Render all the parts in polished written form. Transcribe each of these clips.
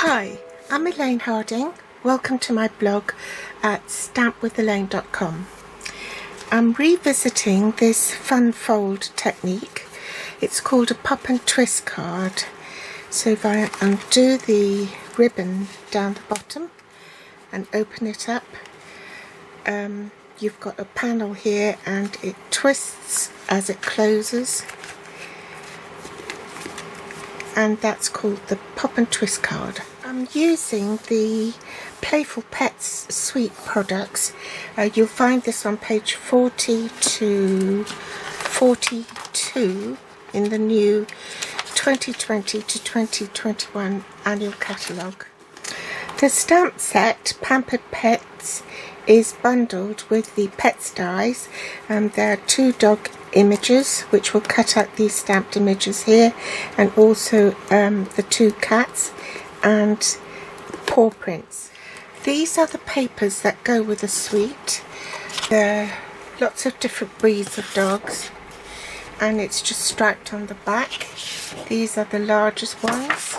Hi, I'm Elaine Harding. Welcome to my blog at stampwithelaine.com. I'm revisiting this fun fold technique. It's called a pop and twist card. So if I undo the ribbon down the bottom and open it up, you've got a panel here and it twists as it closes. And that's called the pop and twist card. I'm using the Playful Pets suite products. You'll find this on page 40 to 42 in the new 2020 to 2021 annual catalogue. The stamp set, Pampered Pets, is bundled with the Pets dies. There are 2 dog images, which will cut out these stamped images here, and also the 2 cats and paw prints. These are the papers that go with the suite. There are lots of different breeds of dogs, and it's just striped on the back. These are the largest ones.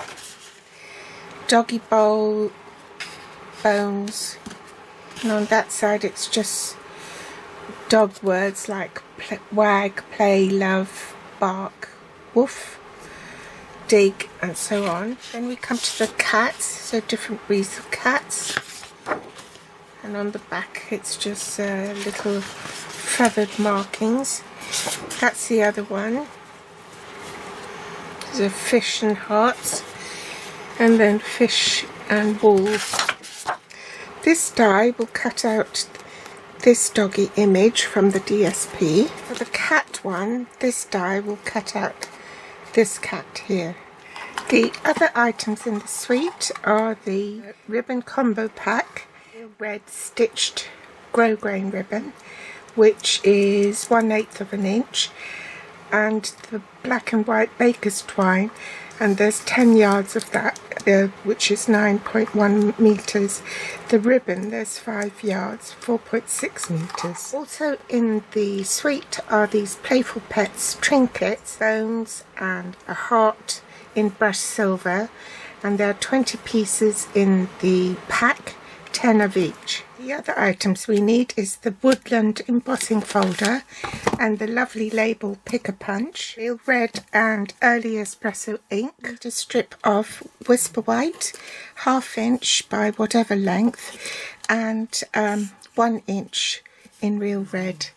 Doggy bowl, bones, and on that side it's just dog words like wag, play, love, bark, woof, dig, and so on. Then we come to the cats, so different breeds of cats, and on the back it's just little feathered markings. That's the other one. There's a fish and hearts, and then fish and wool. This die will cut out this doggy image from the DSP. For the cat one, this die will cut out this cat here. The other items in the suite are the ribbon combo pack, red stitched grosgrain ribbon, which is 1/8 of an inch, and the black and white baker's twine, and there's 10 yards of that, which is 9.1 meters. The ribbon, there's 5 yards, 4.6 meters. Also in the suite are these Playful Pets trinkets, bones, and a heart in brushed silver, and there are 20 pieces in the pack, 10 of each. The other items we need is the woodland embossing folder and the lovely label Pick-a-Punch, real red and early espresso ink. Need a strip of whisper white, 1/2 inch by whatever length, and 1 inch in real red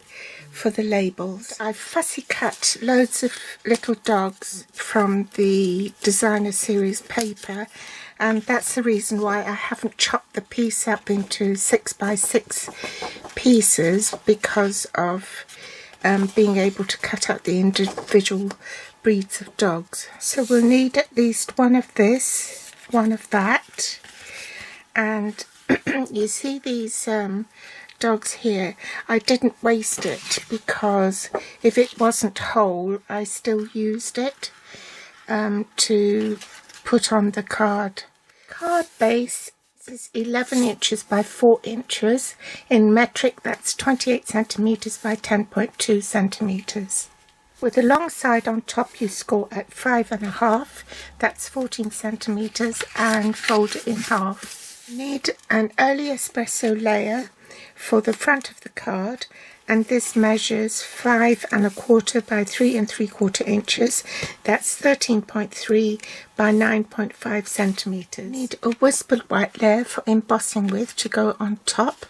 for the labels. I've fussy cut loads of little dogs from the designer series paper, and that's the reason why I haven't chopped the piece up into 6 by 6 pieces, because of being able to cut out the individual breeds of dogs. So we'll need at least one of this, one of that, and you see these dogs here, I didn't waste it, because if it wasn't whole I still used it to put on the card. Card base is 11 inches by 4 inches. In metric, that's 28 centimeters by 10.2 centimeters. With the long side on top, you score at 5.5, that's 14 centimeters, and fold it in half. You need an early espresso layer for the front of the card, and this measures 5.25 by 3.75 inches. That's 13.3 by 9.5 centimeters. Need a whispered white layer for embossing with to go on top,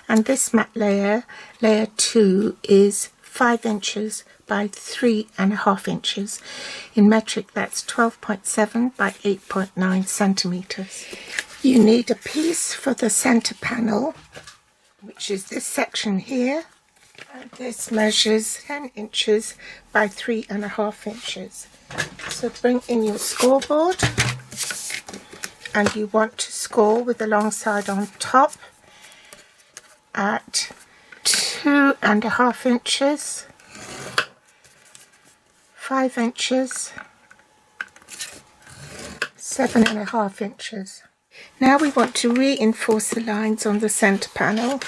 and this matte layer, layer 2, is 5 inches by 3.5 inches. In metric, that's 12.7 by 8.9 centimeters. You need a piece for the center panel, which is this section here, and this measures 10 inches by 3.5 inches. So bring in your scoreboard, and you want to score with the long side on top at 2.5 inches, 5 inches, 7.5 inches. Now we want to reinforce the lines on the center panel,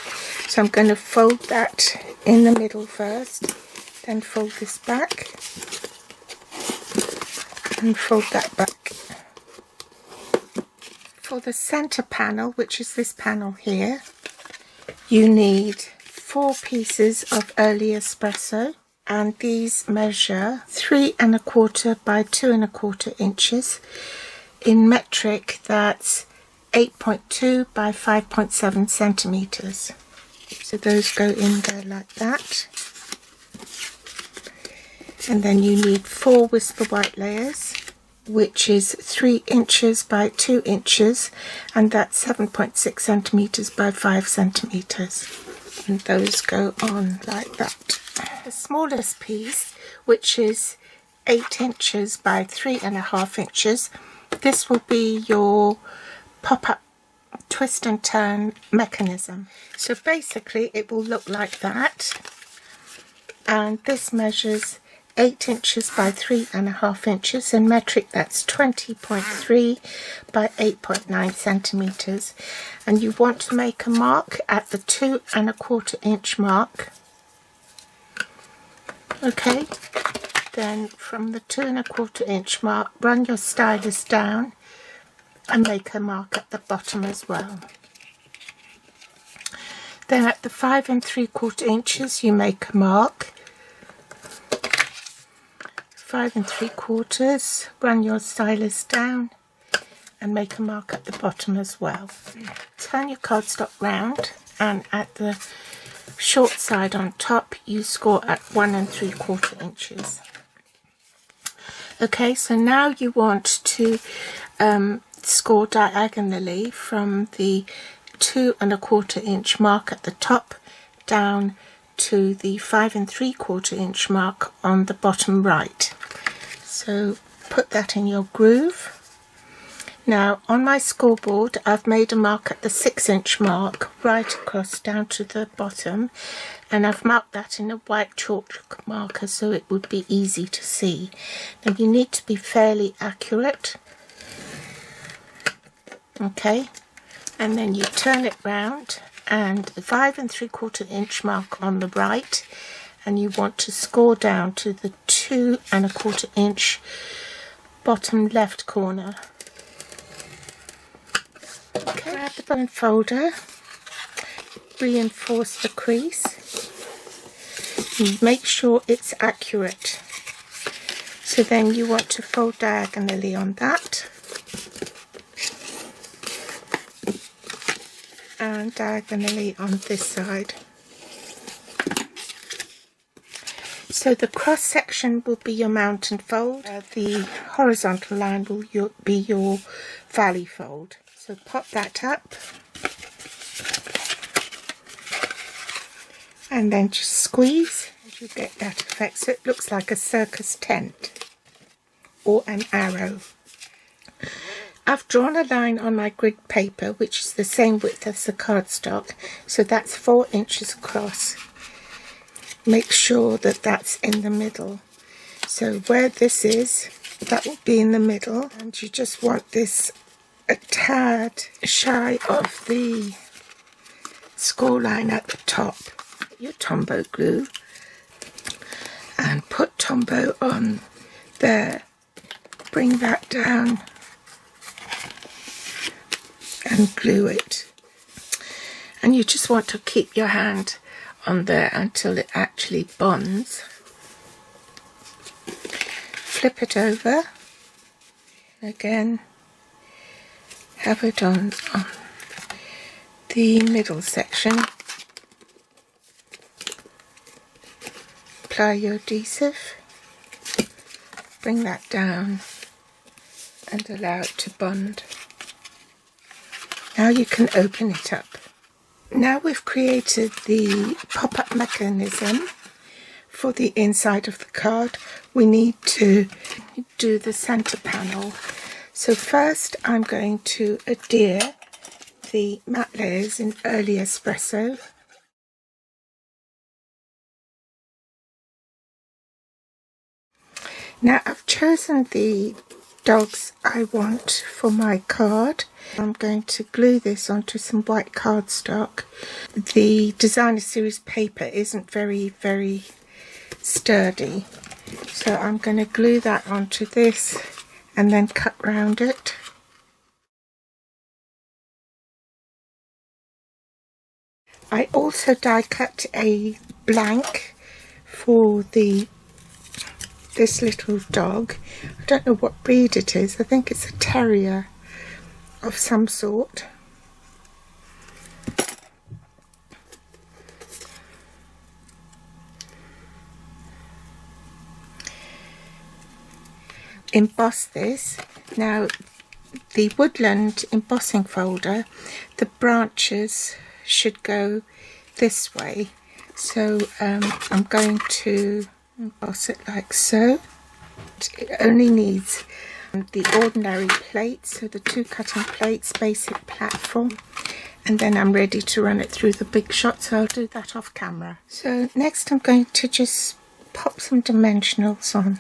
so I'm going to fold that in the middle first, then fold this back and fold that back. For the center panel, which is this panel here, you need 4 pieces of early espresso, and these measure 3 1/4 by 2 1/4 inches. In metric, that's 8.2 by 5.7 centimeters. So those go in there like that. And then you need 4 Whisper White layers, which is 3 inches by 2 inches, and that's 7.6 centimeters by 5 centimeters. And those go on like that. The smallest piece, which is 8 inches by 3.5 inches, this will be your pop-up twist and turn mechanism. So basically it will look like that, and this measures 8 inches by 3.5 inches. In metric, that's 20.3 by 8.9 centimeters. And you want to make a mark at the 2 1/4 inch mark. Okay, then from the 2 1/4 inch mark, run your stylus down and make a mark at the bottom as well. Then at the 5 3/4 inches, you make a mark. 5 3/4, run your stylus down and make a mark at the bottom as well. Turn your cardstock round, and at the short side on top you score at 1 3/4 inches. Okay, so now you want to score diagonally from the 2 1/4 inch mark at the top down to the 5 3/4 inch mark on the bottom right. So put that in your groove. Now on my scoreboard I've made a mark at the 6 inch mark right across down to the bottom, and I've marked that in a white chalk marker so it would be easy to see. Now you need to be fairly accurate. Okay, and then you turn it round, and the 5 3/4 inch mark on the right, and you want to score down to the 2 1/4 inch bottom left corner. Okay, grab the bone folder, reinforce the crease, and make sure it's accurate. So then you want to fold diagonally on that, and diagonally on this side. So the cross section will be your mountain fold, the horizontal line will be your valley fold. So pop that up, and then just squeeze, and you get that effect. So it looks like a circus tent or an arrow. I've drawn a line on my grid paper which is the same width as the cardstock, so that's 4 inches across. Make sure that that's in the middle. So where this is, that will be in the middle, and you just want this a tad shy of the score line at the top. Your Tombow glue, and put Tombow on there. Bring that down and glue it, and you just want to keep your hand on there until it actually bonds. Flip it over again, have it on the middle section, apply your adhesive, bring that down and allow it to bond. Now you can open it up. Now we've created the pop-up mechanism for the inside of the card, we need to do the center panel. So first I'm going to adhere the matte layers in early espresso. Now I've chosen the dogs I want for my card. I'm going to glue this onto some white cardstock. The designer series paper isn't very sturdy, so I'm going to glue that onto this and then cut round it. I also die cut a blank for this little dog. I don't know what breed it is. I think it's a terrier of some sort. Emboss this. Now the woodland embossing folder, the branches should go this way, so I'm going to emboss it like so. It only needs the ordinary plates, so the 2 cutting plates, basic platform, and then I'm ready to run it through the big shot, so I'll do that off camera. So next I'm going to just pop some dimensionals on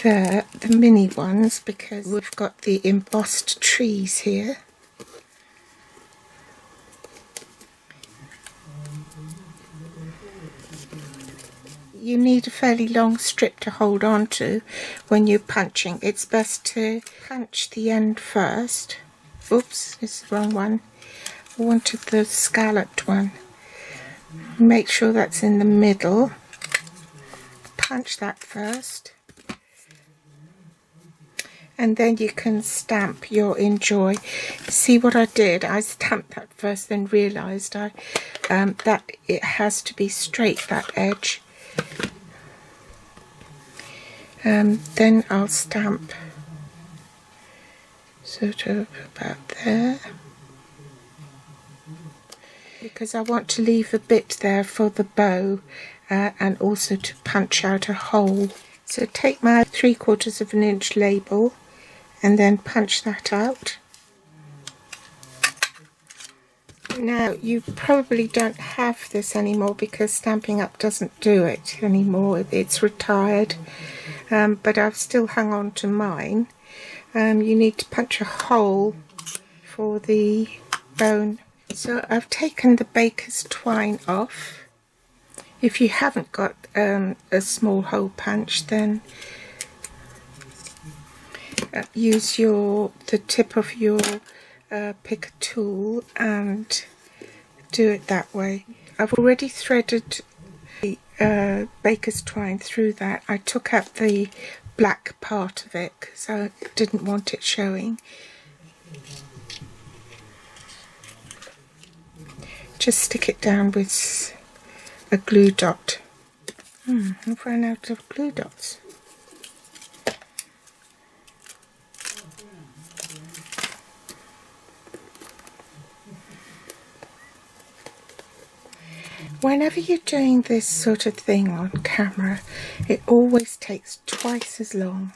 the mini ones, because we've got the embossed trees here. You need a fairly long strip to hold on to when you're punching. It's best to punch the end first. Oops, it's the wrong one. I wanted the scalloped one. Make sure that's in the middle. Punch that first. And then you can stamp your enjoy. See what I did? I stamped that first, then realised that it has to be straight, that edge. Then I'll stamp sort of about there, because I want to leave a bit there for the bow and also to punch out a hole. So take my 3/4 of an inch label and then punch that out. Now you probably don't have this anymore because Stampin' Up doesn't do it anymore, it's retired, but I've still hung on to mine. You need to punch a hole for the bone. So I've taken the baker's twine off. If you haven't got a small hole punch, then use the tip of your pick a tool and do it that way. I've already threaded the baker's twine through that. I took out the black part of it because I didn't want it showing. Just stick it down with a glue dot. I've run out of glue dots. Whenever you're doing this sort of thing on camera, it always takes twice as long.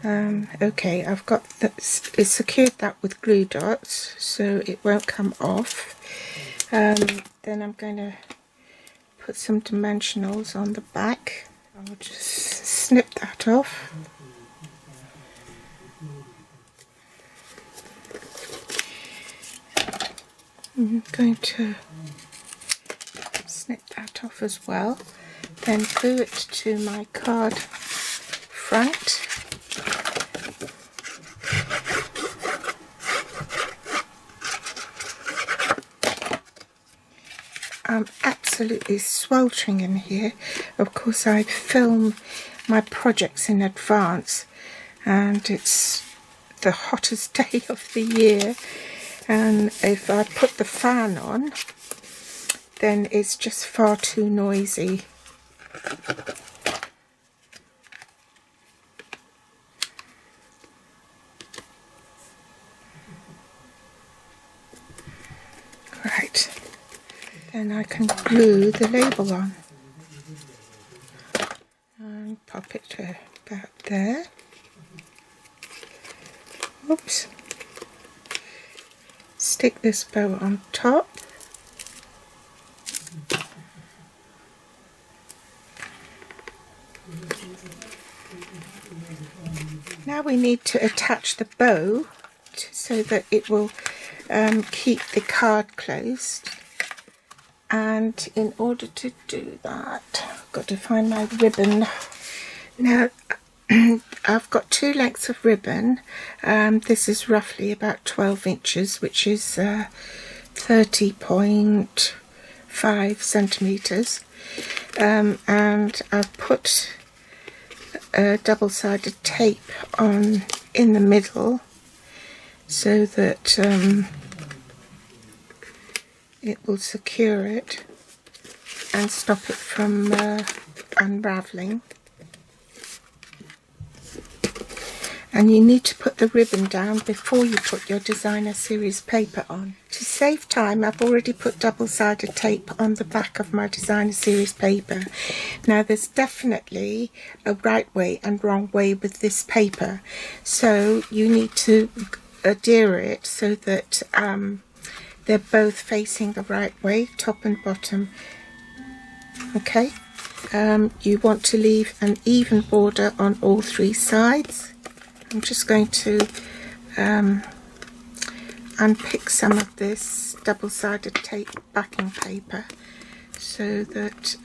Okay, I've got it's secured that with glue dots, so it won't come off. Then I'm going to put some dimensionals on the back. I'll just snip that off. I'm going to snip that off as well, then glue it to my card front. I'm absolutely sweltering in here. Of course I film my projects in advance and it's the hottest day of the year, and if I put the fan on then it's just far too noisy. Right, then I can glue the label on and pop it about there. Oops. Stick this bow on top. Now we need to attach the bow so that it will keep the card closed, and in order to do that I've got to find my ribbon. Now I've got 2 lengths of ribbon. This is roughly about 12 inches, which is 30.5 centimeters, and I've put a double-sided tape on in the middle so that it will secure it and stop it from unraveling. And you need to put the ribbon down before you put your designer series paper on. To save time, I've already put double-sided tape on the back of my designer series paper. Now there's definitely a right way and wrong way with this paper, so you need to adhere it so that they're both facing the right way, top and bottom. Okay, you want to leave an even border on all three sides. I'm just going to unpick some of this double-sided tape backing paper so that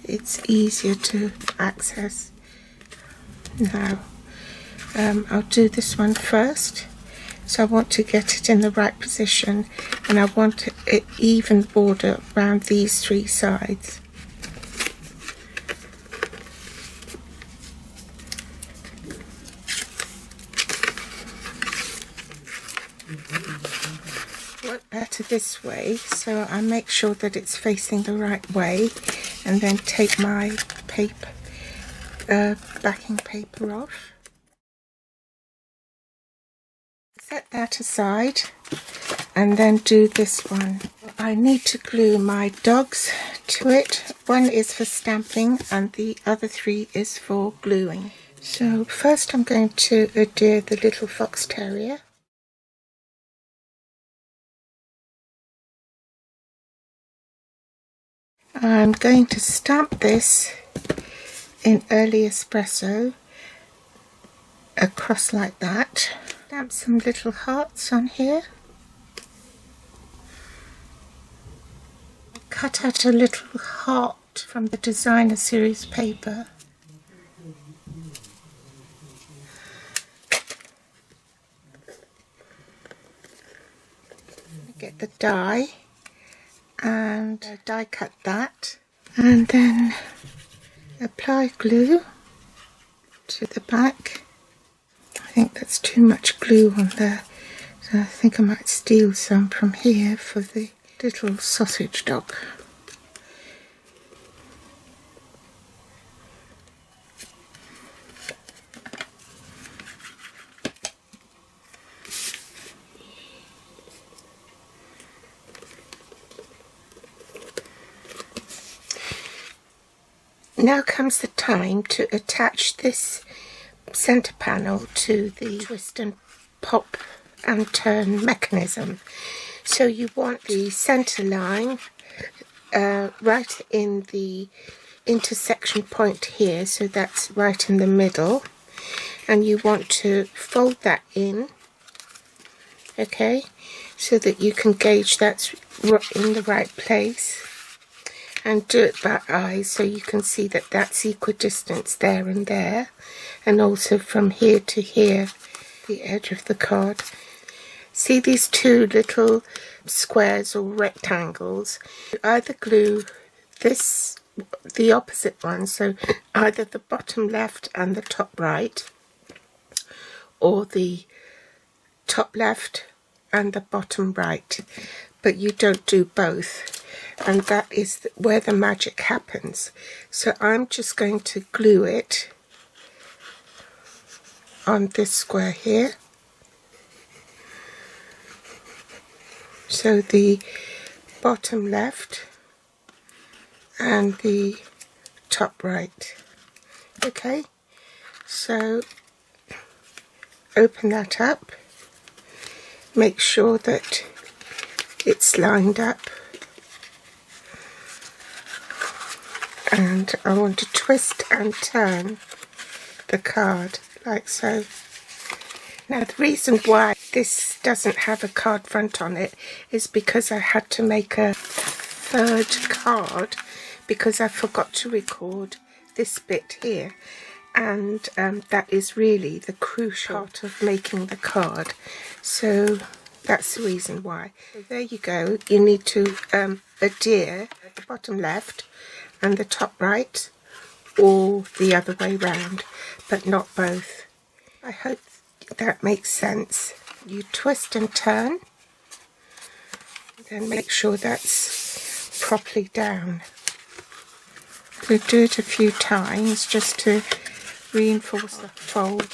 it's easier to access. Now I'll do this one first. So I want to get it in the right position, and I want an even border around these three sides. Work better this way, so I make sure that it's facing the right way, and then take my paper, backing paper off. Set that aside and then do this one. I need to glue my dogs to it. One is for stamping and the other three is for gluing. So first I'm going to adhere the little fox terrier. I'm going to stamp this in early espresso across like that. Stamp some little hearts on here. Cut out a little heart from the designer series paper. Get the die and die cut that, and then apply glue to the back. I think that's too much glue on there, so I think I might steal some from here for the little sausage dog. Now comes the time to attach this centre panel to the twist and pop and turn mechanism. So you want the centre line right in the intersection point here, so that's right in the middle, and you want to fold that in, okay, so that you can gauge that's in the right place, and do it by eye so you can see that that's equidistance there and there, and also from here to here, the edge of the card. See these two little squares or rectangles? You either glue this, the opposite one, so either the bottom left and the top right, or the top left and the bottom right, but you don't do both, and that is where the magic happens. So I'm just going to glue it on this square here. So the bottom left and the top right. Okay, so open that up, make sure that it's lined up, and I want to twist and turn the card like so. Now the reason why this doesn't have a card front on it is because I had to make a third card because I forgot to record this bit here, and that is really the crucial part of making the card. So That's the reason why. So there you go. You need to adhere at the bottom left and the top right, or the other way round, but not both. I hope that makes sense. You twist and turn, then make sure that's properly down. We'll do it a few times just to reinforce the fold.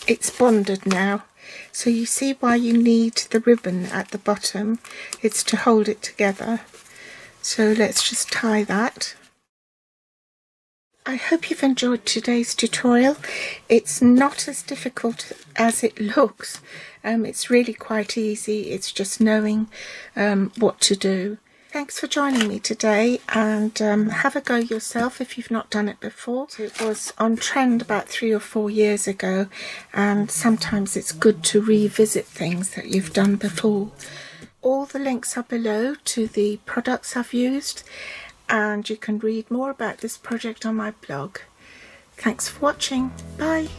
It's bonded now, so you see why you need the ribbon at the bottom. It's to hold it together. So let's just tie that. I hope you've enjoyed today's tutorial. It's not as difficult as it looks. It's really quite easy. It's just knowing what to do. Thanks for joining me today, and have a go yourself if you've not done it before. It was on trend about 3 or 4 years ago, and sometimes it's good to revisit things that you've done before. All the links are below to the products I've used, and you can read more about this project on my blog. Thanks for watching. Bye.